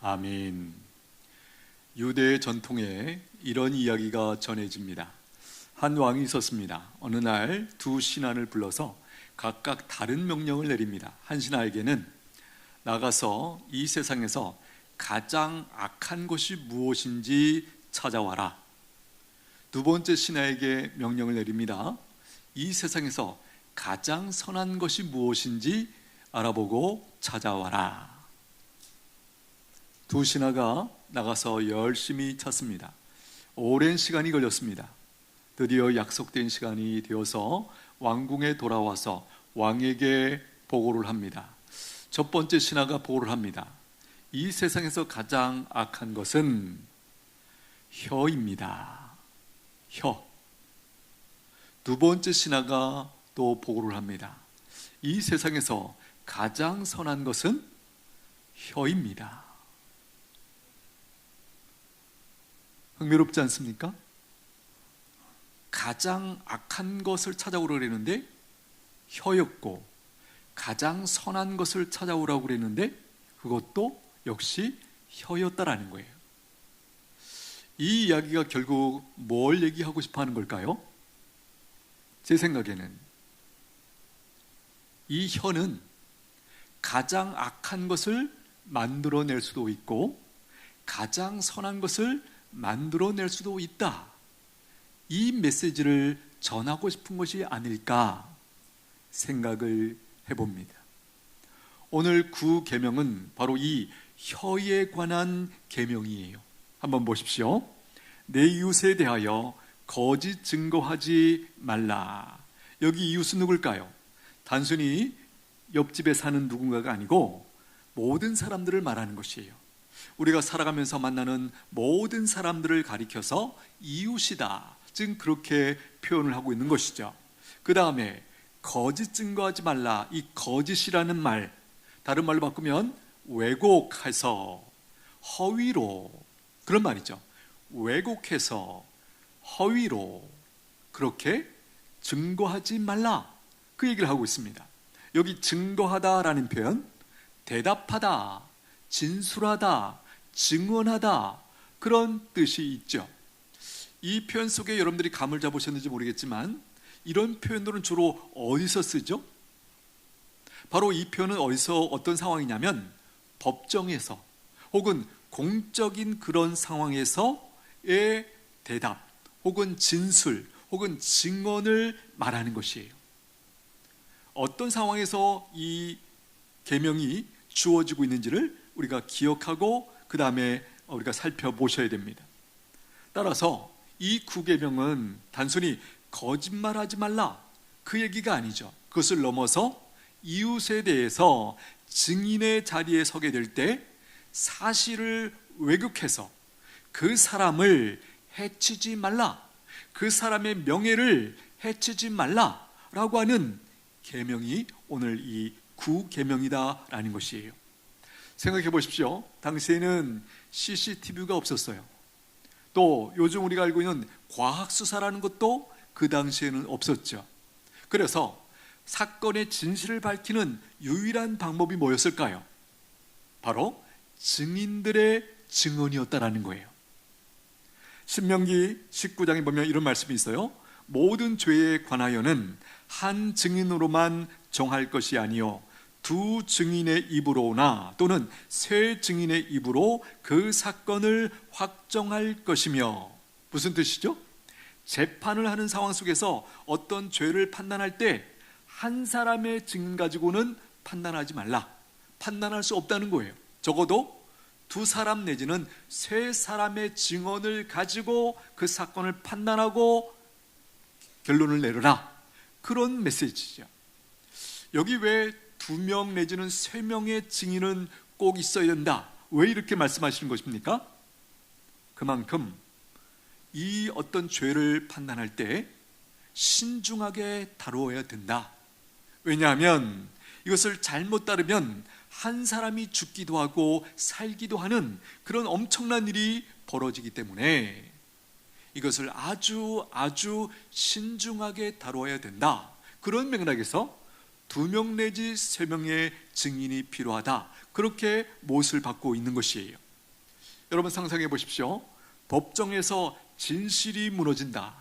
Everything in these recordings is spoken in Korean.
아멘. 유대 전통에 이런 이야기가 전해집니다. 한 왕이 있었습니다. 어느 날 두 신하를 불러서 각각 다른 명령을 내립니다. 한 신하에게는 나가서 이 세상에서 가장 악한 것이 무엇인지 찾아와라. 두 번째 신하에게 명령을 내립니다. 이 세상에서 가장 선한 것이 무엇인지 알아보고 찾아와라. 두 신하가 나가서 열심히 찾습니다. 오랜 시간이 걸렸습니다. 드디어 약속된 시간이 되어서 왕궁에 돌아와서 왕에게 보고를 합니다. 첫 번째 신하가 보고를 합니다. 이 세상에서 가장 악한 것은 혀입니다. 혀. 두 번째 신하가 또 보고를 합니다. 이 세상에서 가장 선한 것은 혀입니다. 흥미롭지 않습니까? 가장 악한 것을 찾아오라고 그랬는데 혀였고, 가장 선한 것을 찾아오라고 그랬는데 그것도 역시 혀였다라는 거예요. 이 이야기가 결국 뭘 얘기하고 싶어 하는 걸까요? 제 생각에는 이 혀는 가장 악한 것을 만들어낼 수도 있고 가장 선한 것을 만들어낼 수도 있다. 이 메시지를 전하고 싶은 것이 아닐까 생각을 해봅니다. 오늘 9계명은 바로 이 혀에 관한 계명이에요. 한번 보십시오. 내 이웃에 대하여 거짓 증거하지 말라. 여기 이웃은 누굴까요? 단순히 옆집에 사는 누군가가 아니고 모든 사람들을 말하는 것이에요. 우리가 살아가면서 만나는 모든 사람들을 가리켜서 이웃이다. 지금 그렇게 표현을 하고 있는 것이죠. 그 다음에 거짓 증거하지 말라. 이 거짓이라는 말, 다른 말로 바꾸면 왜곡해서 허위로, 그런 말이죠. 왜곡해서 허위로 그렇게 증거하지 말라. 그 얘기를 하고 있습니다. 여기 증거하다라는 표현, 대답하다, 진술하다, 증언하다, 그런 뜻이 있죠. 이 표현 속에 여러분들이 감을 잡으셨는지 모르겠지만 이런 표현들은 주로 어디서 쓰죠? 바로 이 표현은 어디서, 어떤 상황이냐면 법정에서 혹은 공적인 그런 상황에서의 대답 혹은 진술 혹은 증언을 말하는 것이에요. 어떤 상황에서 이 계명이 주어지고 있는지를 우리가 기억하고 그 다음에 우리가 살펴보셔야 됩니다. 따라서 이 9계명은 단순히 거짓말하지 말라 그 얘기가 아니죠. 그것을 넘어서 이웃에 대해서 증인의 자리에 서게 될 때 사실을 왜곡해서 그 사람을 해치지 말라, 그 사람의 명예를 해치지 말라라고 하는 계명이 오늘 이 9계명이다라는 것이에요. 생각해 보십시오. 당시에는 CCTV가 없었어요. 또 요즘 우리가 알고 있는 과학수사라는 것도 그 당시에는 없었죠. 그래서 사건의 진실을 밝히는 유일한 방법이 뭐였을까요? 바로 증인들의 증언이었다라는 거예요. 신명기 19장에 보면 이런 말씀이 있어요. 모든 죄에 관하여는 한 증인으로만 정할 것이 아니요 두 증인의 입으로나 또는 세 증인의 입으로 그 사건을 확정할 것이며. 무슨 뜻이죠? 재판을 하는 상황 속에서 어떤 죄를 판단할 때 한 사람의 증인 가지고는 판단하지 말라, 판단할 수 없다는 거예요. 적어도 두 사람 내지는 세 사람의 증언을 가지고 그 사건을 판단하고 결론을 내려라, 그런 메시지죠. 여기 왜 2명 내지는 3명의 증인은 꼭 있어야 된다, 왜 이렇게 말씀하시는 것입니까? 그만큼 이 어떤 죄를 판단할 때 신중하게 다루어야 된다. 왜냐하면 이것을 잘못 다루면 한 사람이 죽기도 하고 살기도 하는 그런 엄청난 일이 벌어지기 때문에 이것을 아주 신중하게 다루어야 된다. 그런 맥락에서 2명 내지 3명의 증인이 필요하다. 그렇게 못을 받고 있는 것이에요. 여러분 상상해 보십시오. 법정에서 진실이 무너진다.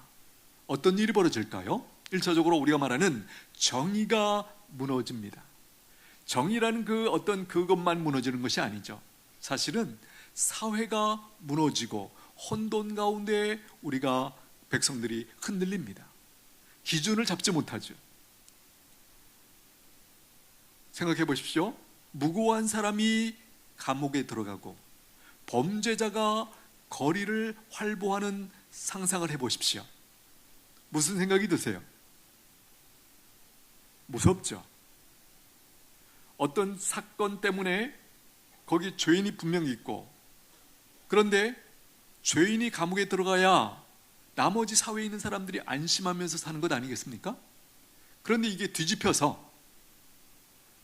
어떤 일이 벌어질까요? 1차적으로 우리가 말하는 정의가 무너집니다. 정의라는 그것만 무너지는 것이 아니죠. 사실은 사회가 무너지고 혼돈 가운데 우리가 백성들이 흔들립니다. 기준을 잡지 못하죠. 생각해 보십시오. 무고한 사람이 감옥에 들어가고 범죄자가 거리를 활보하는 상상을 해보십시오. 무슨 생각이 드세요? 무섭죠? 어떤 사건 때문에 거기 죄인이 분명히 있고, 그런데 죄인이 감옥에 들어가야 나머지 사회에 있는 사람들이 안심하면서 사는 것 아니겠습니까? 그런데 이게 뒤집혀서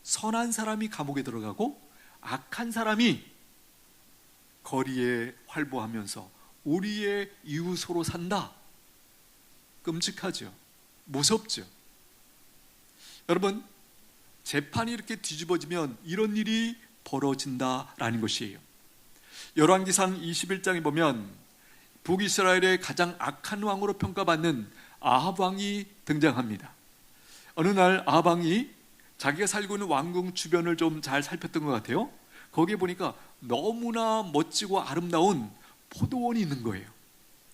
선한 사람이 감옥에 들어가고 악한 사람이 거리에 활보하면서 우리의 이웃으로 산다. 끔찍하죠. 무섭죠. 여러분, 재판이 이렇게 뒤집어지면 이런 일이 벌어진다라는 것이에요. 열왕기상 21장에 보면 북이스라엘의 가장 악한 왕으로 평가받는 아합 왕이 등장합니다. 어느 날 아합 왕이 자기가 살고 있는 왕궁 주변을 좀 잘 살폈던 것 같아요. 거기에 보니까 너무나 멋지고 아름다운 포도원이 있는 거예요.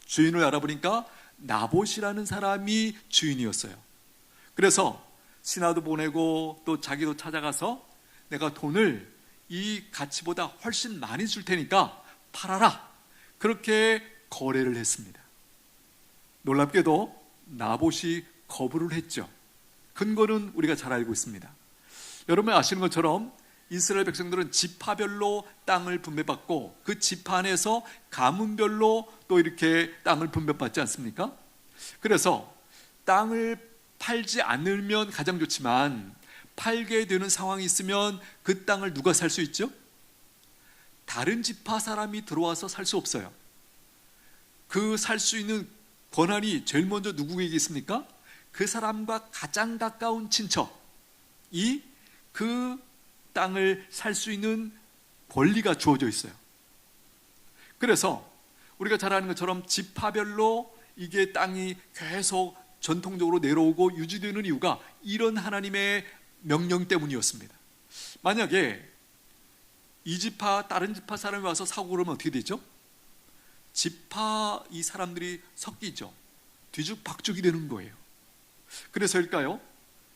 주인을 알아보니까 나봇이라는 사람이 주인이었어요. 그래서 신하도 보내고 또 자기도 찾아가서 내가 돈을 이 가치보다 훨씬 많이 줄 테니까 팔아라. 그렇게 거래를 했습니다. 놀랍게도 나봇이 거부를 했죠. 근거는 우리가 잘 알고 있습니다. 여러분 아시는 것처럼 이스라엘 백성들은 지파별로 땅을 분배받고 그 지파 안에서 가문별로 또 이렇게 땅을 분배받지 않습니까? 그래서 땅을 팔지 않으면 가장 좋지만 팔게 되는 상황이 있으면 그 땅을 누가 살 수 있죠? 다른 지파 사람이 들어와서 살 수 없어요. 그 살 수 있는 권한이 제일 먼저 누구에게 있습니까? 그 사람과 가장 가까운 친척이 그 땅을 살 수 있는 권리가 주어져 있어요. 그래서 우리가 잘 아는 것처럼 지파별로 이게 땅이 계속 전통적으로 내려오고 유지되는 이유가 이런 하나님의 명령 때문이었습니다. 만약에 이 지파 다른 지파 사람이 와서 사고 그러면 어떻게 되죠? 지파 이 사람들이 섞이죠. 뒤죽박죽이 되는 거예요. 그래서일까요?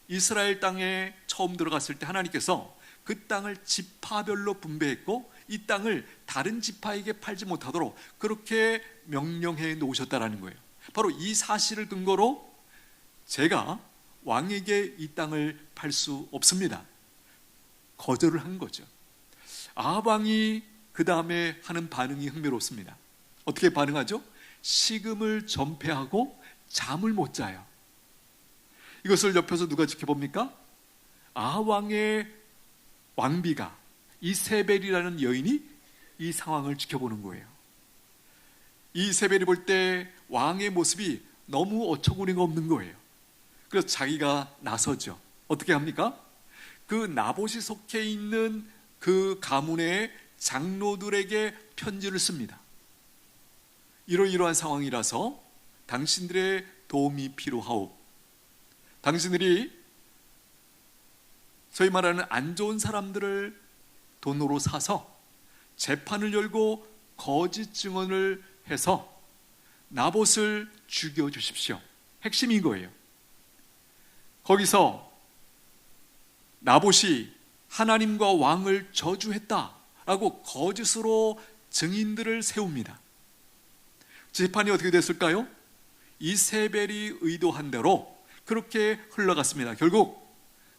이스라엘 땅에 처음 들어갔을 때 하나님께서 그 땅을 지파별로 분배했고 이 땅을 다른 지파에게 팔지 못하도록 그렇게 명령해 놓으셨다라는 거예요. 바로 이 사실을 근거로 제가 왕에게 이 땅을 팔 수 없습니다. 거절을 한 거죠. 아합 왕이 그 다음에 하는 반응이 흥미롭습니다. 어떻게 반응하죠? 식음을 전폐하고 잠을 못 자요. 이것을 옆에서 누가 지켜봅니까? 아합 왕의 왕비가 이세벨이라는 여인이 이 상황을 지켜보는 거예요. 이세벨이 볼 때 왕의 모습이 너무 어처구니가 없는 거예요. 그래서 자기가 나서죠. 어떻게 합니까? 그 나봇이 속해 있는 그 가문의 장로들에게 편지를 씁니다. 이러이러한 상황이라서 당신들의 도움이 필요하오. 당신들이 소위 말하는 안 좋은 사람들을 돈으로 사서 재판을 열고 거짓 증언을 해서 나봇을 죽여주십시오. 핵심인 거예요. 거기서 나봇이 하나님과 왕을 저주했다라고 거짓으로 증인들을 세웁니다. 재판이 어떻게 됐을까요? 이세벨이 의도한 대로 그렇게 흘러갔습니다. 결국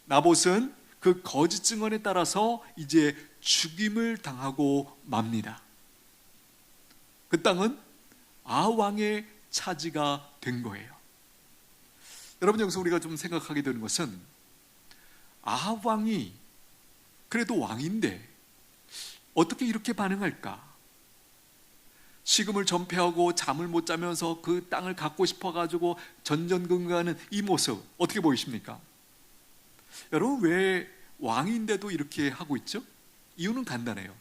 나봇은 그 거짓 증언에 따라서 이제 죽임을 당하고 맙니다. 그 땅은 아왕의 차지가 된 거예요. 여러분, 여기서 우리가 좀 생각하게 되는 것은 아합 왕이 그래도 왕인데 어떻게 이렇게 반응할까? 식음을 전폐하고 잠을 못 자면서 그 땅을 갖고 싶어가지고 전전긍긍하는 이 모습 어떻게 보이십니까? 여러분, 왜 왕인데도 이렇게 하고 있죠? 이유는 간단해요.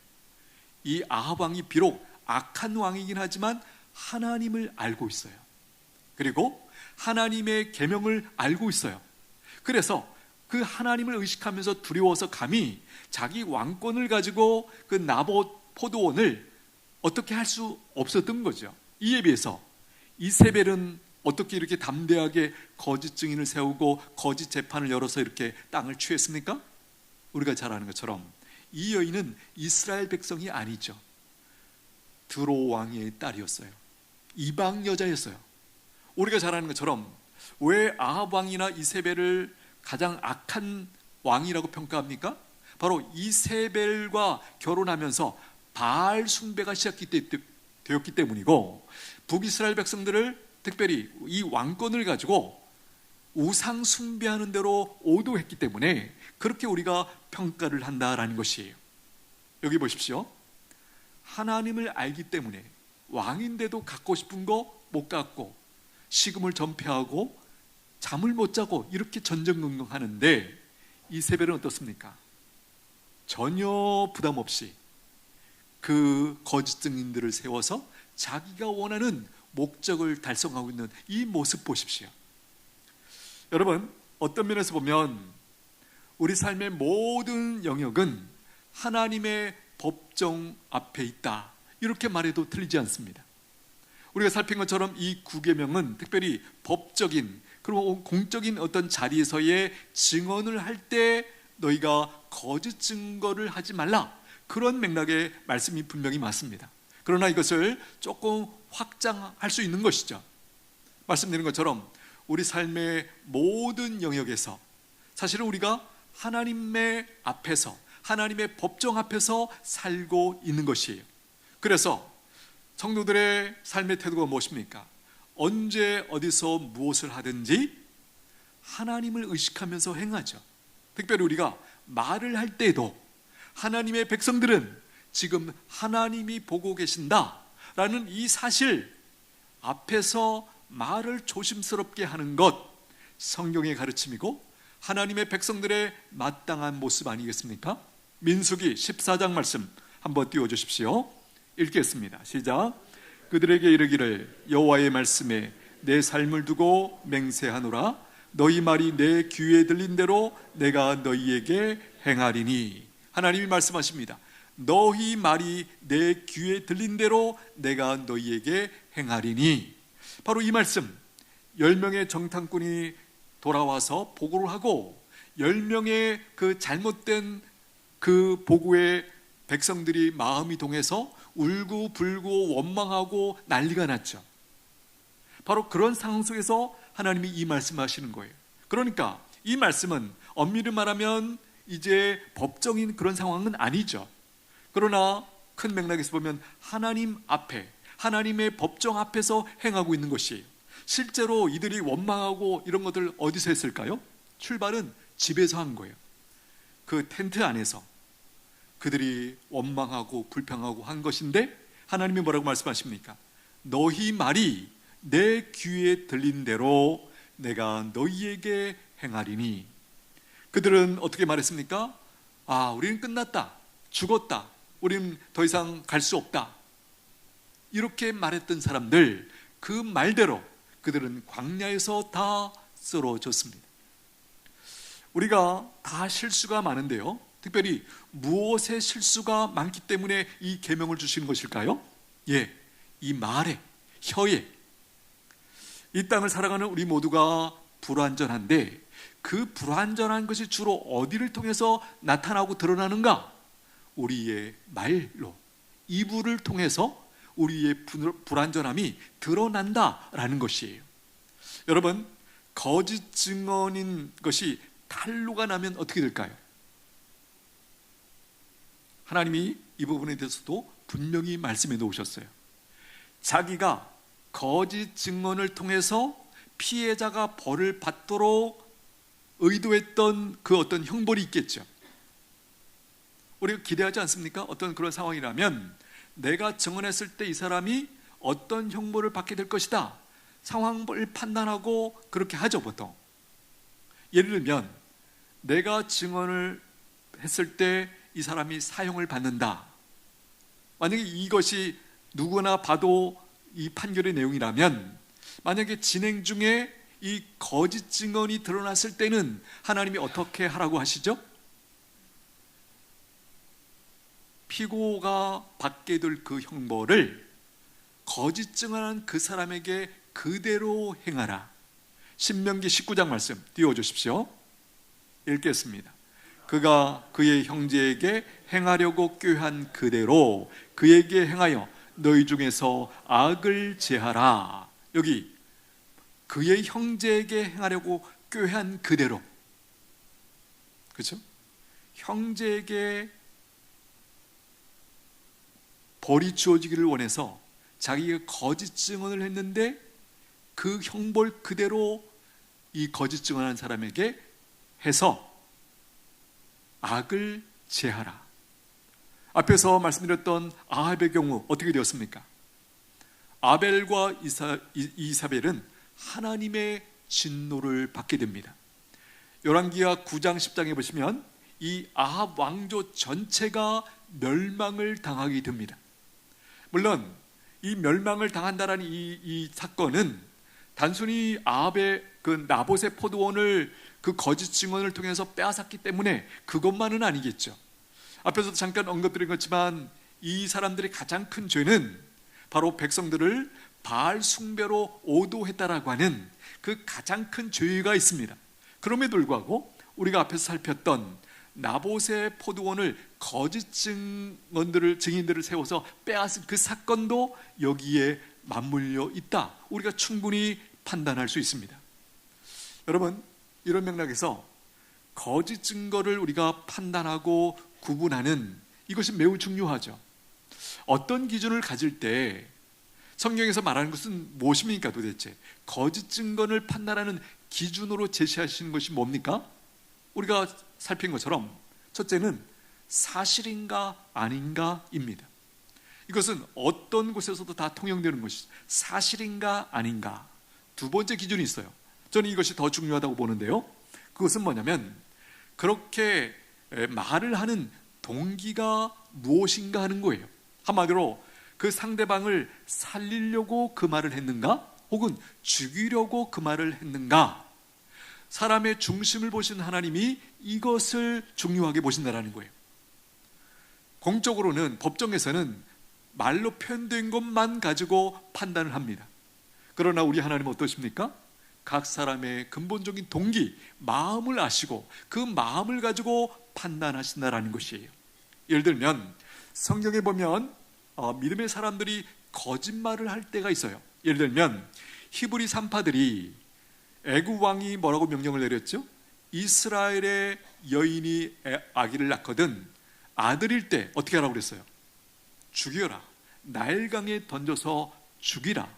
이 아합 왕이 비록 악한 왕이긴 하지만 하나님을 알고 있어요. 그리고 하나님의 계명을 알고 있어요. 그래서 그 하나님을 의식하면서 두려워서 감히 자기 왕권을 가지고 그 나봇 포도원을 어떻게 할 수 없었던 거죠. 이에 비해서 이세벨은 어떻게 이렇게 담대하게 거짓 증인을 세우고 거짓 재판을 열어서 이렇게 땅을 취했습니까? 우리가 잘 아는 것처럼 이 여인은 이스라엘 백성이 아니죠. 드로 왕의 딸이었어요. 이방 여자였어요. 우리가 잘 아는 것처럼 왜 아합 왕이나 이세벨을 가장 악한 왕이라고 평가합니까? 바로 이세벨과 결혼하면서 바알 숭배가 시작되었기 때문이고, 북이스라엘 백성들을 특별히 이 왕권을 가지고 우상 숭배하는 대로 오도했기 때문에 그렇게 우리가 평가를 한다라는 것이에요. 여기 보십시오. 하나님을 알기 때문에 왕인데도 갖고 싶은 거 못 갖고 식음을 전폐하고 잠을 못 자고 이렇게 전전긍긍하는데, 이세벨은 어떻습니까? 전혀 부담 없이 그 거짓 증인들을 세워서 자기가 원하는 목적을 달성하고 있는 이 모습 보십시오. 여러분, 어떤 면에서 보면 우리 삶의 모든 영역은 하나님의 법정 앞에 있다, 이렇게 말해도 틀리지 않습니다. 우리가 살핀 것처럼 이 9계명은 특별히 법적인 그리고 공적인 어떤 자리에서의 증언을 할 때 너희가 거짓 증거를 하지 말라, 그런 맥락의 말씀이 분명히 맞습니다. 그러나 이것을 조금 확장할 수 있는 것이죠. 말씀드린 것처럼 우리 삶의 모든 영역에서 사실은 우리가 하나님의 앞에서, 하나님의 법정 앞에서 살고 있는 것이에요. 그래서 성도들의 삶의 태도가 무엇입니까? 언제 어디서 무엇을 하든지 하나님을 의식하면서 행하죠. 특별히 우리가 말을 할 때에도 하나님의 백성들은 지금 하나님이 보고 계신다라는 이 사실 앞에서 말을 조심스럽게 하는 것, 성경의 가르침이고 하나님의 백성들의 마땅한 모습 아니겠습니까? 민수기 14장 말씀 한번 띄워주십시오. 읽겠습니다. 시작. 그들에게 이르기를 여호와의 말씀에 내 삶을 두고 맹세하노라. 너희 말이 내 귀에 들린 대로 내가 너희에게 행하리니. 하나님이 말씀하십니다. 너희 말이 내 귀에 들린 대로 내가 너희에게 행하리니. 바로 이 말씀, 10명의 정탐꾼이 돌아와서 보고를 하고 10명의 그 잘못된 그 보고에 백성들이 마음이 동해서 울고불고 원망하고 난리가 났죠. 바로 그런 상황 속에서 하나님이 이 말씀하시는 거예요. 그러니까 이 말씀은 엄밀히 말하면 이제 법정인 그런 상황은 아니죠. 그러나 큰 맥락에서 보면 하나님 앞에, 하나님의 법정 앞에서 행하고 있는 것이에요. 실제로 이들이 원망하고 이런 것들 어디서 했을까요? 출발은 집에서 한 거예요. 그 텐트 안에서 그들이 원망하고 불평하고 한 것인데 하나님이 뭐라고 말씀하십니까? 너희 말이 내 귀에 들린 대로 내가 너희에게 행하리니. 그들은 어떻게 말했습니까? 아, 우리는 끝났다, 죽었다, 우리는 더 이상 갈 수 없다, 이렇게 말했던 사람들, 그 말대로 그들은 광야에서 다 쓰러졌습니다. 우리가 다 실수가 많은데요, 특별히 무엇의 실수가 많기 때문에 이 계명을 주시는 것일까요? 예, 이 말에, 혀에. 이 땅을 살아가는 우리 모두가 불완전한데 그 불완전한 것이 주로 어디를 통해서 나타나고 드러나는가? 우리의 말로, 이불을 통해서 우리의 불완전함이 드러난다라는 것이에요. 여러분, 거짓 증언인 것이 탄로가 나면 어떻게 될까요? 하나님이 이 부분에 대해서도 분명히 말씀해 놓으셨어요. 자기가 거짓 증언을 통해서 피해자가 벌을 받도록 의도했던 그 어떤 형벌이 있겠죠. 우리가 기대하지 않습니까? 어떤 그런 상황이라면 내가 증언했을 때 이 사람이 어떤 형벌을 받게 될 것이다, 상황을 판단하고 그렇게 하죠, 보통. 예를 들면 내가 증언을 했을 때 이 사람이 사형을 받는다. 만약에 이것이 누구나 봐도 이 판결의 내용이라면, 만약에 진행 중에 이 거짓 증언이 드러났을 때는 하나님이 어떻게 하라고 하시죠? 피고가 받게 될 그 형벌을 거짓 증언한 그 사람에게 그대로 행하라. 신명기 19장 말씀 띄워주십시오. 읽겠습니다. 그가 그의 형제에게 행하려고 꾀한 그대로 그에게 행하여 너희 중에서 악을 제하라. 여기 그의 형제에게 행하려고 꾀한 그대로, 그렇죠? 형제에게 벌이 주어지기를 원해서 자기가 거짓 증언을 했는데 그 형벌 그대로 이 거짓 증언한 사람에게 해서 악을 제하라. 앞에서 말씀드렸던 아합의 경우 어떻게 되었습니까? 아벨과 이사벨은 하나님의 진노를 받게 됩니다. 열왕기하 9장 10장에 보시면 이 아합 왕조 전체가 멸망을 당하게 됩니다. 물론 이 멸망을 당한다라는 이 사건은 단순히 아합의 그 나봇의 포도원을 그 거짓 증언을 통해서 빼앗았기 때문에 그것만은 아니겠죠. 앞에서도 잠깐 언급드린 것지만 이 사람들의 가장 큰 죄는 바로 백성들을 바알 숭배로 오도했다라고 하는 그 가장 큰 죄가 있습니다. 그럼에도 불구하고 우리가 앞에서 살폈던 나봇의 포도원을 거짓 증인들을 세워서 빼앗은 그 사건도 여기에 맞물려 있다, 우리가 충분히 판단할 수 있습니다. 여러분, 이런 맥락에서 거짓 증거를 우리가 판단하고 구분하는 이것이 매우 중요하죠. 어떤 기준을 가질 때 성경에서 말하는 것은 무엇입니까 도대체? 거짓 증거를 판단하는 기준으로 제시하시는 것이 뭡니까? 우리가 살핀 것처럼 첫째는 사실인가 아닌가입니다. 이것은 어떤 곳에서도 다 통용되는 것이죠. 사실인가 아닌가. 두 번째 기준이 있어요. 저는 이것이 더 중요하다고 보는데요, 그것은 뭐냐면 그렇게 말을 하는 동기가 무엇인가 하는 거예요. 한마디로 그 상대방을 살리려고 그 말을 했는가, 혹은 죽이려고 그 말을 했는가. 사람의 중심을 보신 하나님이 이것을 중요하게 보신다는 거예요. 공적으로는, 법정에서는 말로 표현된 것만 가지고 판단을 합니다. 그러나 우리 하나님은 어떠십니까? 각 사람의 근본적인 동기, 마음을 아시고 그 마음을 가지고 판단하신다라는 것이에요. 예를 들면 성경에 보면 믿음의 사람들이 거짓말을 할 때가 있어요. 예를 들면 히브리 산파들이 애굽 왕이 뭐라고 명령을 내렸죠? 이스라엘의 여인이 아기를 낳거든 아들일 때 어떻게 하라고 그랬어요? 죽여라. 나일강에 던져서 죽이라.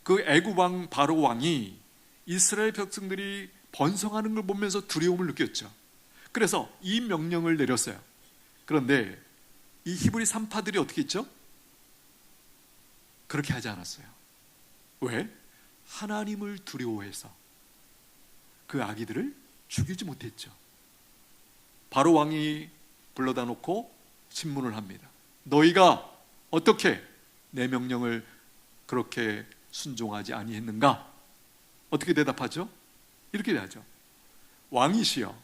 그 애굽 왕 바로 왕이 이스라엘 백성들이 번성하는 걸 보면서 두려움을 느꼈죠. 그래서 이 명령을 내렸어요. 그런데 이 히브리 산파들이 어떻게 했죠? 그렇게 하지 않았어요. 왜? 하나님을 두려워해서 그 아기들을 죽이지 못했죠. 바로 왕이 불러다 놓고 신문을 합니다. 너희가 어떻게 내 명령을 그렇게 순종하지 아니했는가? 어떻게 대답하죠? 이렇게 대하죠. 왕이시여,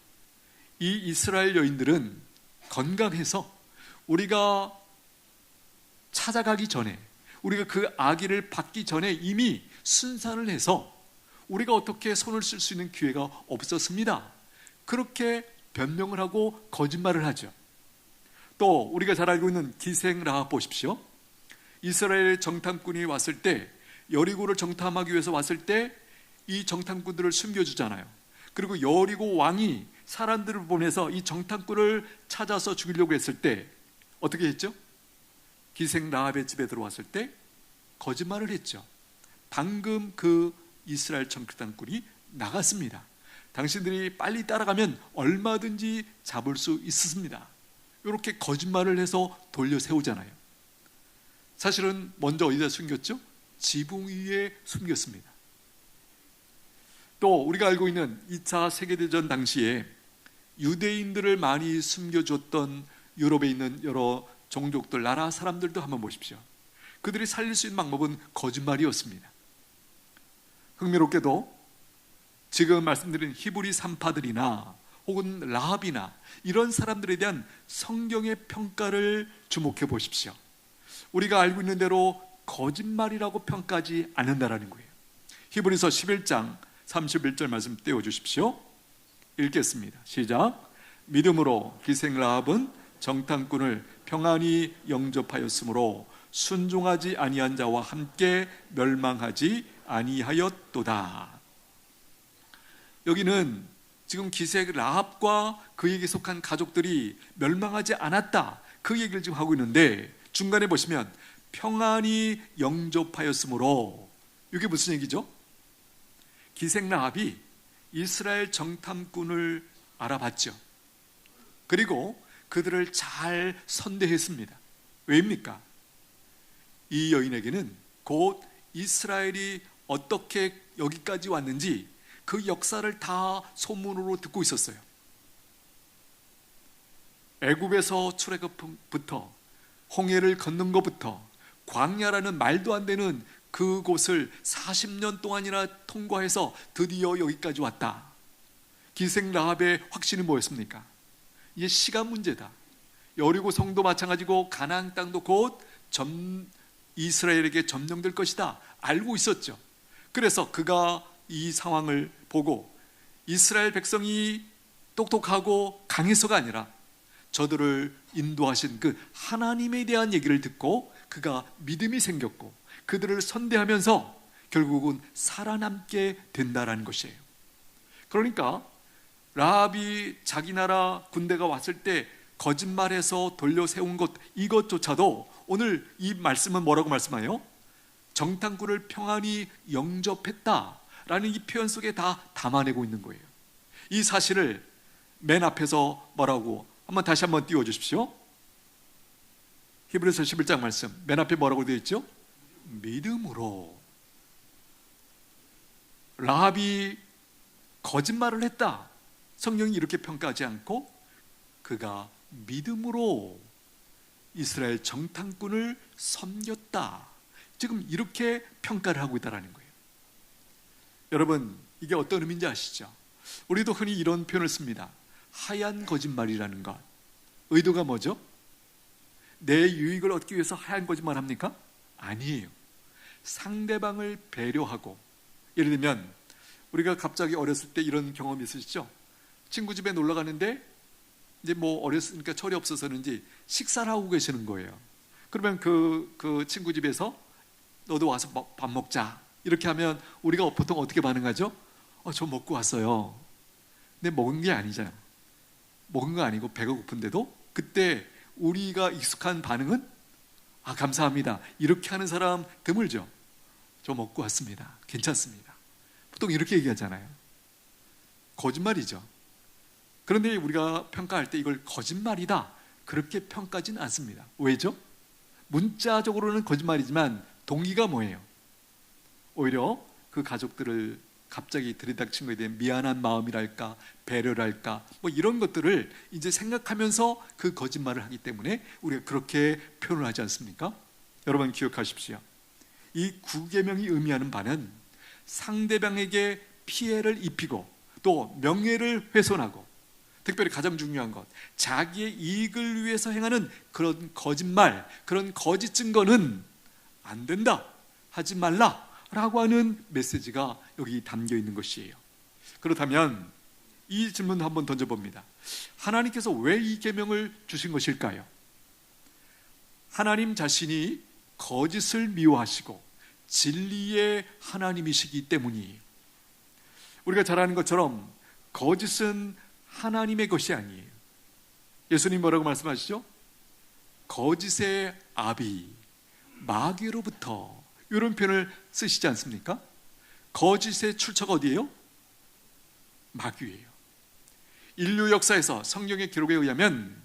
이 이스라엘 여인들은 건강해서 우리가 찾아가기 전에, 우리가 그 아기를 받기 전에 이미 순산을 해서 우리가 어떻게 손을 쓸 수 있는 기회가 없었습니다. 그렇게 변명을 하고 거짓말을 하죠. 또 우리가 잘 알고 있는 기생 라합 보십시오. 이스라엘 정탐꾼이 왔을 때, 여리고를 정탐하기 위해서 왔을 때 이 정탐꾼들을 숨겨주잖아요. 그리고 여리고 왕이 사람들을 보내서 이 정탐꾼을 찾아서 죽이려고 했을 때 어떻게 했죠? 기생 라합의 집에 들어왔을 때 거짓말을 했죠. 방금 그 이스라엘 정탐꾼이 나갔습니다. 당신들이 빨리 따라가면 얼마든지 잡을 수 있습니다. 이렇게 거짓말을 해서 돌려 세우잖아요. 사실은 먼저 어디다 숨겼죠? 지붕 위에 숨겼습니다. 또 우리가 알고 있는 2차 세계대전 당시에 유대인들을 많이 숨겨줬던 유럽에 있는 여러 종족들, 나라 사람들도 한번 보십시오. 그들이 살릴 수 있는 방법은 거짓말이었습니다. 흥미롭게도 지금 말씀드린 히브리 산파들이나 혹은 라합이나 이런 사람들에 대한 성경의 평가를 주목해 보십시오. 우리가 알고 있는 대로 거짓말이라고 평가하지 않는다라는 거예요. 히브리서 11장 31절 말씀 떼어주십시오. 읽겠습니다. 시작. 믿음으로 기생 라합은 정탐꾼을 평안히 영접하였으므로 순종하지 아니한 자와 함께 멸망하지 아니하였도다. 여기는 지금 기생 라합과 그에게 속한 가족들이 멸망하지 않았다, 그 얘기를 지금 하고 있는데, 중간에 보시면 평안히 영접하였으므로, 이게 무슨 얘기죠? 기생 라합이 이스라엘 정탐꾼을 알아봤죠. 그리고 그들을 잘 선대했습니다. 왜입니까? 이 여인에게는 곧 이스라엘이 어떻게 여기까지 왔는지 그 역사를 다 소문으로 듣고 있었어요. 애굽에서 출애굽부터 홍해를 걷는 것부터 광야라는 말도 안 되는 그곳을 40년 동안이나 통과해서 드디어 여기까지 왔다. 기생 라합의 확신은 뭐였습니까? 이게 시간 문제다. 여리고 성도 마찬가지고 가나안 땅도 곧 이스라엘에게 점령될 것이다 알고 있었죠. 그래서 그가 이 상황을 보고 이스라엘 백성이 똑똑하고 강해서가 아니라 저들을 인도하신 그 하나님에 대한 얘기를 듣고 그가 믿음이 생겼고 그들을 선대하면서 결국은 살아남게 된다라는 것이에요. 그러니까 라합이 자기 나라 군대가 왔을 때 거짓말해서 돌려 세운 것, 이것조차도 오늘 이 말씀은 뭐라고 말씀해요? 정탐꾼을 평안히 영접했다라는 이 표현 속에 다 담아내고 있는 거예요. 이 사실을 맨 앞에서 뭐라고 한번 다시 한번 띄워주십시오. 히브리서 11장 말씀 맨 앞에 뭐라고 되어 있죠? 믿음으로. 라합이 거짓말을 했다, 성경이 이렇게 평가하지 않고 그가 믿음으로 이스라엘 정탐꾼을 섬겼다, 지금 이렇게 평가를 하고 있다는 거예요. 여러분, 이게 어떤 의미인지 아시죠? 우리도 흔히 이런 표현을 씁니다. 하얀 거짓말이라는 것. 의도가 뭐죠? 내 유익을 얻기 위해서 하얀 거짓말 합니까? 아니에요. 상대방을 배려하고, 예를 들면 우리가 갑자기 어렸을 때 이런 경험이 있으시죠? 친구 집에 놀러 가는데 이제 뭐 어렸으니까 철이 없어서는지 식사를 하고 계시는 거예요. 그러면 그 친구 집에서 너도 와서 밥 먹자 이렇게 하면 우리가 보통 어떻게 반응하죠? 저 먹고 왔어요. 근데 먹은 게 아니잖아요. 먹은 거 아니고 배가 고픈데도 그때 우리가 익숙한 반응은 감사합니다 이렇게 하는 사람 드물죠. 저 먹고 왔습니다, 괜찮습니다, 보통 이렇게 얘기하잖아요. 거짓말이죠. 그런데 우리가 평가할 때 이걸 거짓말이다 그렇게 평가하지는 않습니다. 왜죠? 문자적으로는 거짓말이지만 동기가 뭐예요? 오히려 그 가족들을 갑자기 들이닥친 것에 대한 미안한 마음이랄까 배려랄까 뭐 이런 것들을 이제 생각하면서 그 거짓말을 하기 때문에 우리가 그렇게 표현을 하지 않습니까? 여러분 기억하십시오. 이 9계명이 의미하는 바는 상대방에게 피해를 입히고 또 명예를 훼손하고, 특별히 가장 중요한 것, 자기의 이익을 위해서 행하는 그런 거짓말, 그런 거짓 증거는 안 된다, 하지 말라 라고 하는 메시지가 여기 담겨 있는 것이에요. 그렇다면 이 질문 한번 던져봅니다. 하나님께서 왜 이 계명을 주신 것일까요? 하나님 자신이 거짓을 미워하시고 진리의 하나님이시기 때문이에요. 우리가 잘 아는 것처럼 거짓은 하나님의 것이 아니에요. 예수님 뭐라고 말씀하시죠? 거짓의 아비 마귀로부터, 이런 표현을 쓰시지 않습니까? 거짓의 출처가 어디예요? 마귀예요. 인류 역사에서 성경의 기록에 의하면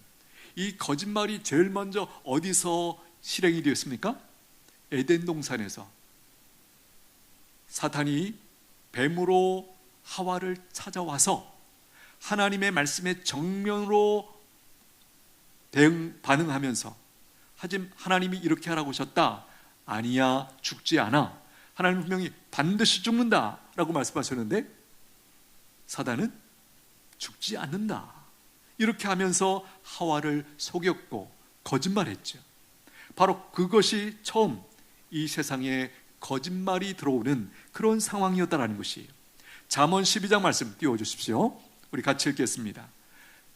이 거짓말이 제일 먼저 어디서 실행이 되었습니까? 에덴 동산에서 사탄이 뱀으로 하와를 찾아와서 하나님의 말씀에 정면으로 반응하면서, 하지만 하나님이 이렇게 하라고 하셨다, 아니야, 죽지 않아, 하나님 분명히 반드시 죽는다 라고 말씀하셨는데 사단은 죽지 않는다 이렇게 하면서 하와를 속였고 거짓말했죠. 바로 그것이 처음 이 세상에 거짓말이 들어오는 그런 상황이었다라는 것이에요. 잠언 12장 말씀 띄워주십시오. 우리 같이 읽겠습니다.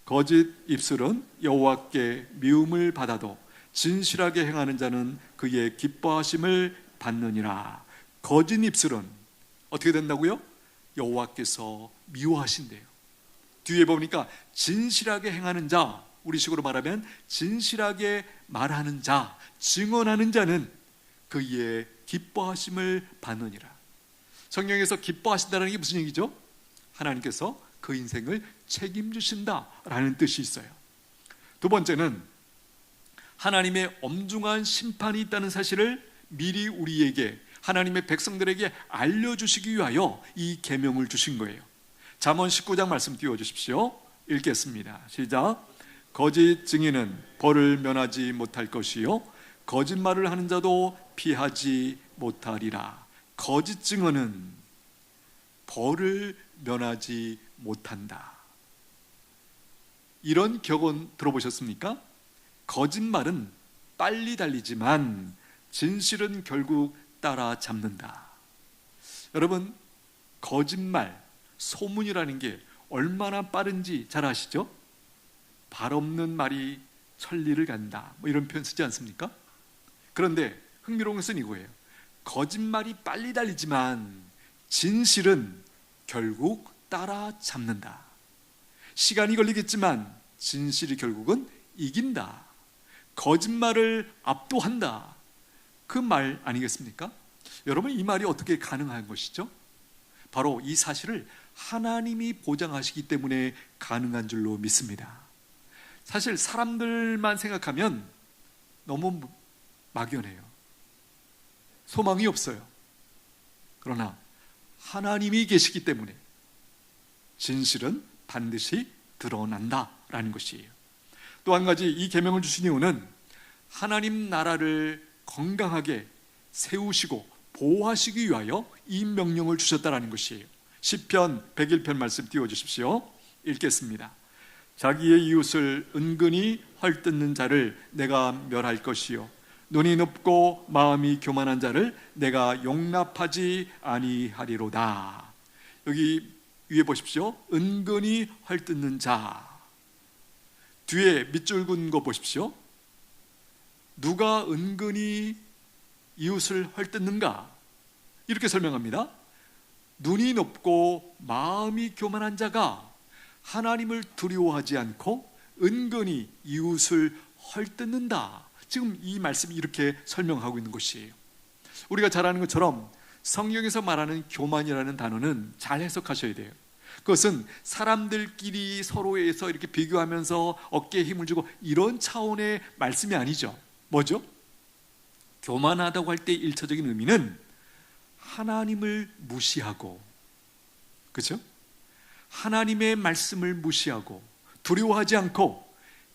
거짓 입술은 여호와께 미움을 받아도 진실하게 행하는 자는 그의 기뻐하심을 받느니라. 거짓 입술은 어떻게 된다고요? 여호와께서 미워하신대요. 뒤에 보니까 진실하게 행하는 자, 우리식으로 말하면 진실하게 말하는 자, 증언하는 자는 그의 기뻐하심을 받느니라. 성경에서 기뻐하신다는 게 무슨 얘기죠? 하나님께서 그 인생을 책임지신다라는 뜻이 있어요. 두 번째는 하나님의 엄중한 심판이 있다는 사실을 미리 우리에게, 하나님의 백성들에게 알려주시기 위하여 이 계명을 주신 거예요. 잠언 19장 말씀 띄워주십시오. 읽겠습니다. 시작. 거짓 증인은 벌을 면하지 못할 것이요 거짓말을 하는 자도 피하지 못하리라. 거짓 증언은 벌을 면하지 못한다. 이런 격언 들어보셨습니까? 거짓말은 빨리 달리지만 진실은 결국 따라잡는다. 여러분, 거짓말, 소문이라는 게 얼마나 빠른지 잘 아시죠? 발 없는 말이 천리를 간다, 뭐 이런 표현 쓰지 않습니까? 그런데 흥미로운 것은 이거예요. 거짓말이 빨리 달리지만 진실은 결국 따라잡는다. 시간이 걸리겠지만 진실이 결국은 이긴다. 거짓말을 압도한다. 그 말 아니겠습니까? 여러분, 이 말이 어떻게 가능한 것이죠? 바로 이 사실을 하나님이 보장하시기 때문에 가능한 줄로 믿습니다. 사실 사람들만 생각하면 너무 막연해요. 소망이 없어요. 그러나 하나님이 계시기 때문에 진실은 반드시 드러난다라는 것이에요. 또 한 가지, 이 계명을 주신 이유는 하나님 나라를 건강하게 세우시고 보호하시기 위하여 이 명령을 주셨다라는 것이에요. 시편 101편 말씀 띄워주십시오. 읽겠습니다. 자기의 이웃을 은근히 헐뜯는 자를 내가 멸할 것이요 눈이 높고 마음이 교만한 자를 내가 용납하지 아니하리로다. 여기 위에 보십시오. 은근히 헐뜯는 자. 뒤에 밑줄 긋은 거 보십시오. 누가 은근히 이웃을 헐뜯는가? 이렇게 설명합니다. 눈이 높고 마음이 교만한 자가 하나님을 두려워하지 않고 은근히 이웃을 헐뜯는다. 지금 이 말씀이 이렇게 설명하고 있는 것이에요. 우리가 잘 아는 것처럼 성경에서 말하는 교만이라는 단어는 잘 해석하셔야 돼요. 그것은 사람들끼리 서로에서 이렇게 비교하면서 어깨에 힘을 주고 이런 차원의 말씀이 아니죠. 뭐죠? 교만하다고 할 때 일차적인 의미는 하나님을 무시하고, 그렇죠? 하나님의 말씀을 무시하고 두려워하지 않고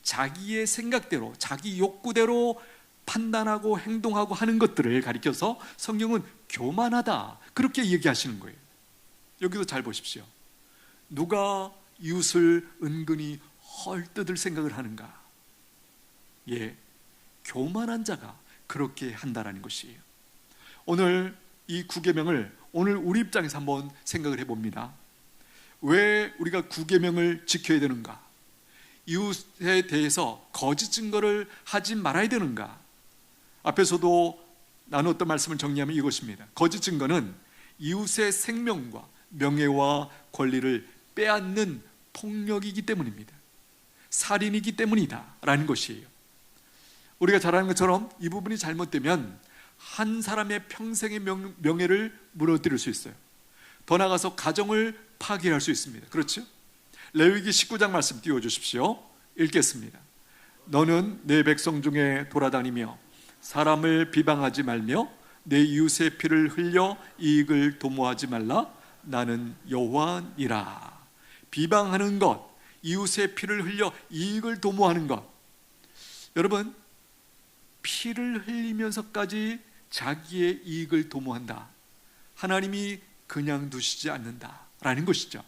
자기의 생각대로, 자기 욕구대로 판단하고 행동하고 하는 것들을 가리켜서 성경은 교만하다, 그렇게 얘기하시는 거예요. 여기도 잘 보십시오. 누가 이웃을 은근히 헐뜯을 생각을 하는가? 예, 교만한 자가 그렇게 한다라는 것이에요. 오늘 이 구계명을 오늘 우리 입장에서 한번 생각을 해봅니다. 왜 우리가 구계명을 지켜야 되는가? 이웃에 대해서 거짓 증거를 하지 말아야 되는가? 앞에서도 나눴던 말씀을 정리하면 이것입니다. 거짓 증거는 이웃의 생명과 명예와 권리를 빼앗는 폭력이기 때문입니다. 살인이기 때문이다 라는 것이에요. 우리가 잘 아는 것처럼 이 부분이 잘못되면 한 사람의 평생의 명예를 무너뜨릴 수 있어요. 더 나아가서 가정을 파괴할 수 있습니다. 그렇죠? 레위기 19장 말씀 띄워주십시오. 읽겠습니다. 너는 내 백성 중에 돌아다니며 사람을 비방하지 말며 내 이웃의 피를 흘려 이익을 도모하지 말라. 나는 여호와니라. 비방하는 것, 이웃의 피를 흘려 이익을 도모하는 것. 여러분, 피를 흘리면서까지 자기의 이익을 도모한다. 하나님이 그냥 두시지 않는다라는 것이죠.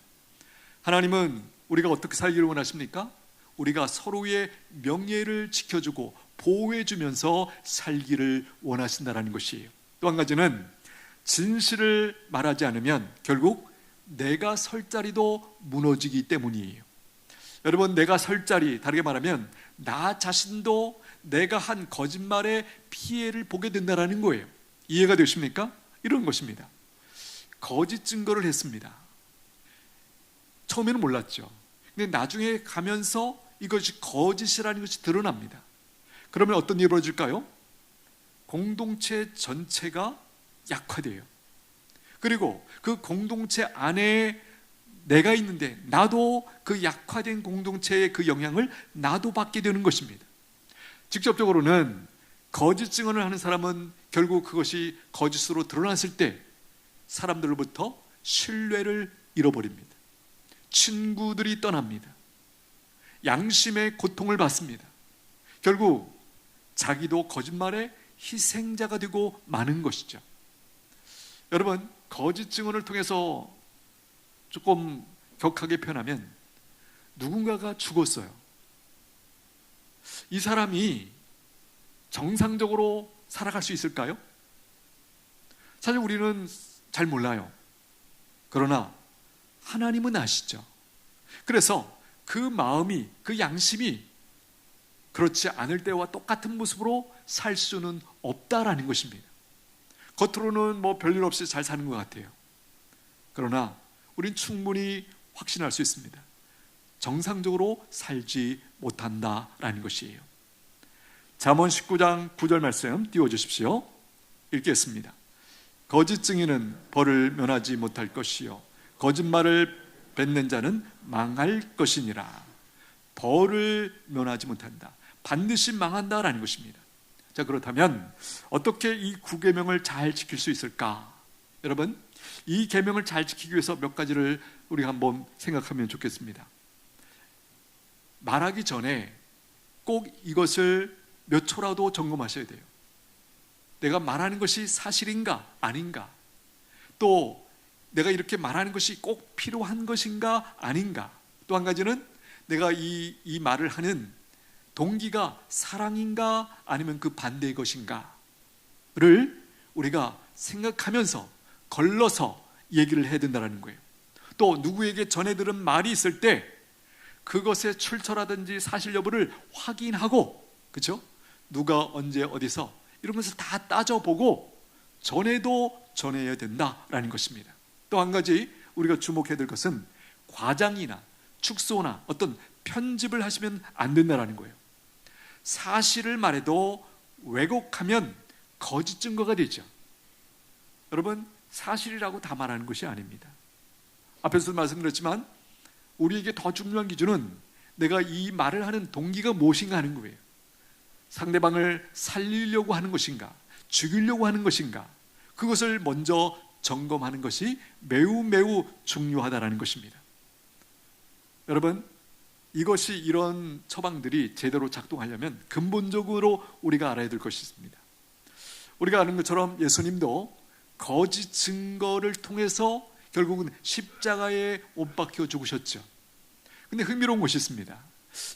하나님은 우리가 어떻게 살기를 원하십니까? 우리가 서로의 명예를 지켜주고 보호해주면서 살기를 원하신다는 것이에요. 또 한 가지는 진실을 말하지 않으면 결국 내가 설 자리도 무너지기 때문이에요. 여러분, 내가 설 자리, 다르게 말하면 나 자신도 내가 한 거짓말에 피해를 보게 된다는 거예요. 이해가 되십니까? 이런 것입니다. 거짓 증거를 했습니다. 처음에는 몰랐죠. 근데 나중에 가면서 이것이 거짓이라는 것이 드러납니다. 그러면 어떤 일이 벌어질까요? 공동체 전체가 약화돼요. 그리고 그 공동체 안에 내가 있는데 나도 그 약화된 공동체의 그 영향을 나도 받게 되는 것입니다. 직접적으로는 거짓 증언을 하는 사람은 결국 그것이 거짓으로 드러났을 때 사람들로부터 신뢰를 잃어버립니다. 친구들이 떠납니다. 양심의 고통을 받습니다. 결국 자기도 거짓말의 희생자가 되고 마는 것이죠. 여러분, 거짓 증언을 통해서 조금 격하게 표현하면 누군가가 죽었어요. 이 사람이 정상적으로 살아갈 수 있을까요? 사실 우리는 잘 몰라요. 그러나 하나님은 아시죠. 그래서 그 마음이, 그 양심이 그렇지 않을 때와 똑같은 모습으로 살 수는 없다라는 것입니다. 겉으로는 뭐 별일 없이 잘 사는 것 같아요. 그러나 우린 충분히 확신할 수 있습니다. 정상적으로 살지 못한다라는 것이에요. 잠언 19장 9절 말씀 띄워주십시오. 읽겠습니다. 거짓 증인은 벌을 면하지 못할 것이요 거짓말을 뱉는 자는 망할 것이니라. 벌을 면하지 못한다. 반드시 망한다라는 것입니다. 자, 그렇다면 어떻게 이 9계명을 잘 지킬 수 있을까? 여러분, 이 계명을 잘 지키기 위해서 몇 가지를 우리가 한번 생각하면 좋겠습니다. 말하기 전에 꼭 이것을 몇 초라도 점검하셔야 돼요. 내가 말하는 것이 사실인가 아닌가, 또 내가 이렇게 말하는 것이 꼭 필요한 것인가 아닌가, 또 한 가지는 내가 이 말을 하는 동기가 사랑인가 아니면 그 반대의 것인가를 우리가 생각하면서 걸러서 얘기를 해야 된다는 거예요. 또 누구에게 전해 들은 말이 있을 때 그것의 출처라든지 사실 여부를 확인하고, 그렇죠? 누가 언제 어디서 이런 것을 다 따져보고 전해도 전해야 된다라는 것입니다. 또 한 가지 우리가 주목해야 될 것은 과장이나 축소나 어떤 편집을 하시면 안 된다는 거예요. 사실을 말해도 왜곡하면 거짓 증거가 되죠. 여러분, 사실이라고 다 말하는 것이 아닙니다. 앞에서도 말씀드렸지만 우리에게 더 중요한 기준은 내가 이 말을 하는 동기가 무엇인가 하는 거예요. 상대방을 살리려고 하는 것인가, 죽이려고 하는 것인가, 그것을 먼저 점검하는 것이 매우 매우 중요하다는 것입니다. 여러분, 이것이, 이런 처방들이 제대로 작동하려면 근본적으로 우리가 알아야 될 것이 있습니다. 우리가 아는 것처럼 예수님도 거짓 증거를 통해서 결국은 십자가에 못 박혀 죽으셨죠. 근데 흥미로운 것이 있습니다.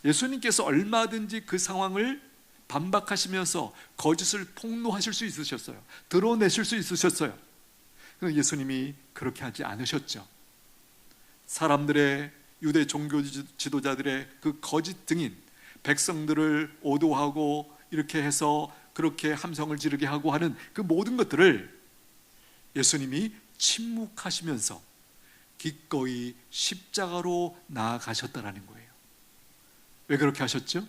예수님께서 얼마든지 그 상황을 반박하시면서 거짓을 폭로하실 수 있으셨어요. 드러내실 수 있으셨어요. 그런데 예수님이 그렇게 하지 않으셨죠. 사람들의, 유대 종교 지도자들의 그 거짓 증인, 백성들을 오도하고 이렇게 해서 그렇게 함성을 지르게 하고 하는 그 모든 것들을 예수님이 침묵하시면서 기꺼이 십자가로 나아가셨다라는 거예요. 왜 그렇게 하셨죠?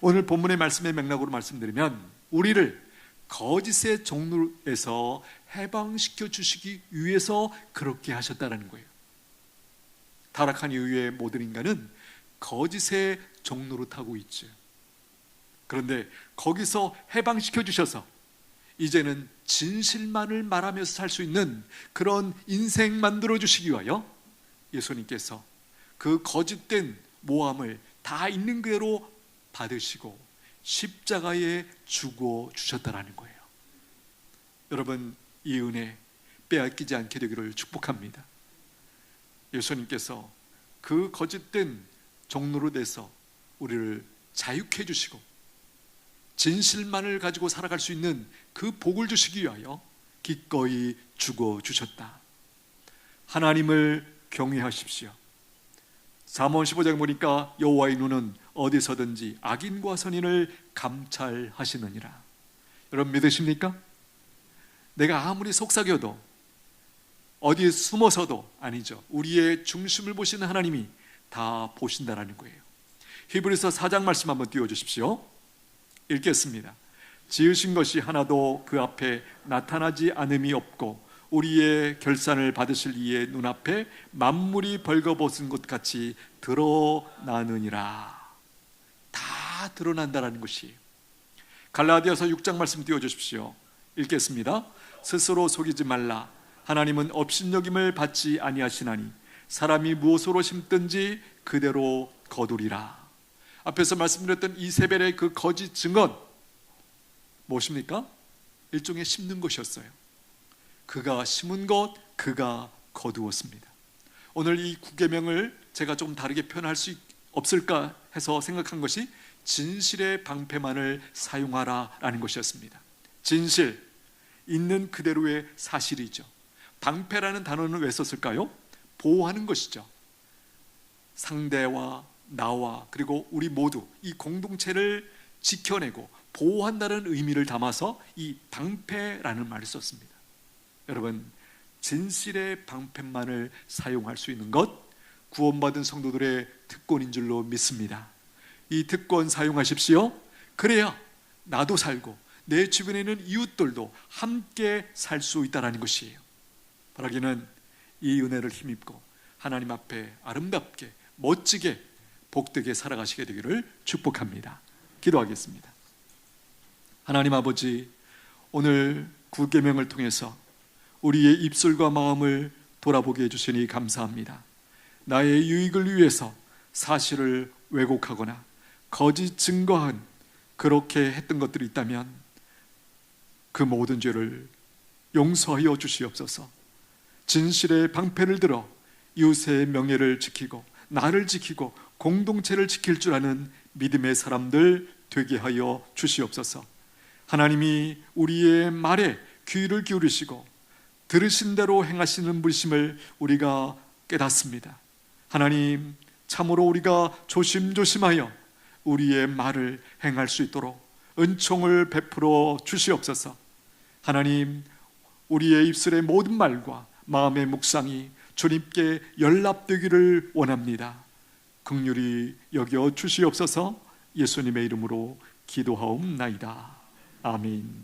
오늘 본문의 말씀의 맥락으로 말씀드리면 우리를 거짓의 종로에서 해방시켜 주시기 위해서 그렇게 하셨다라는 거예요. 타락한 이후에 모든 인간은 거짓의 종로를 타고 있죠. 그런데 거기서 해방시켜 주셔서 이제는 진실만을 말하면서 살 수 있는 그런 인생 만들어 주시기 위하여 예수님께서 그 거짓된 모함을 다 있는 그대로 받으시고 십자가에 죽어 주셨다라는 거예요. 여러분, 이 은혜 빼앗기지 않게 되기를 축복합니다. 예수님께서 그 거짓된 종로로 돼서 우리를 자유케 해주시고 진실만을 가지고 살아갈 수 있는 그 복을 주시기 위하여 기꺼이 죽어 주셨다. 하나님을 경외하십시오. 잠언 15장에 보니까 여호와의 눈은 어디서든지 악인과 선인을 감찰하시느니라. 여러분 믿으십니까? 내가 아무리 속삭여도 어디에 숨어서도 아니죠. 우리의 중심을 보시는 하나님이 다 보신다라는 거예요. 히브리서 4장 말씀 한번 띄워주십시오. 읽겠습니다. 지으신 것이 하나도 그 앞에 나타나지 않음이 없고 우리의 결산을 받으실 이의 눈앞에 만물이 벌거벗은 것 같이 드러나느니라. 다 드러난다라는 것이에요. 갈라디아서 6장 말씀 띄워주십시오. 읽겠습니다. 스스로 속이지 말라. 하나님은 업신여김을 받지 아니하시나니 사람이 무엇으로 심든지 그대로 거두리라. 앞에서 말씀드렸던 이세벨의 그 거짓 증언 무엇입니까? 일종의 심는 것이었어요. 그가 심은 것, 그가 거두었습니다. 오늘 이 9계명을 제가 좀 다르게 표현할 수 없을까 해서 생각한 것이 진실의 방패만을 사용하라라는 것이었습니다. 진실, 있는 그대로의 사실이죠. 방패라는 단어는 왜 썼을까요? 보호하는 것이죠. 상대와 나와 그리고 우리 모두 이 공동체를 지켜내고 보호한다는 의미를 담아서 이 방패라는 말을 썼습니다. 여러분, 진실의 방패만을 사용할 수 있는 것 구원받은 성도들의 특권인 줄로 믿습니다. 이 특권 사용하십시오. 그래야 나도 살고 내 주변에 있는 이웃들도 함께 살 수 있다는 것이에요. 바라기는 이 은혜를 힘입고 하나님 앞에 아름답게 멋지게 복되게 살아가시게 되기를 축복합니다. 기도하겠습니다. 하나님 아버지, 오늘 9계명을 통해서 우리의 입술과 마음을 돌아보게 해주시니 감사합니다. 나의 유익을 위해서 사실을 왜곡하거나 거짓 증거한 그렇게 했던 것들이 있다면 그 모든 죄를 용서하여 주시옵소서. 진실의 방패를 들어 이웃의 명예를 지키고 나를 지키고 공동체를 지킬 줄 아는 믿음의 사람들 되게 하여 주시옵소서. 하나님이 우리의 말에 귀를 기울이시고 들으신 대로 행하시는 분이심을 우리가 깨닫습니다. 하나님, 참으로 우리가 조심조심하여 우리의 말을 행할 수 있도록 은총을 베풀어 주시옵소서. 하나님, 우리의 입술의 모든 말과 마음의 묵상이 주님께 연락되기를 원합니다. 긍휼히 여겨 주시옵소서. 예수님의 이름으로 기도하옵나이다. 아멘.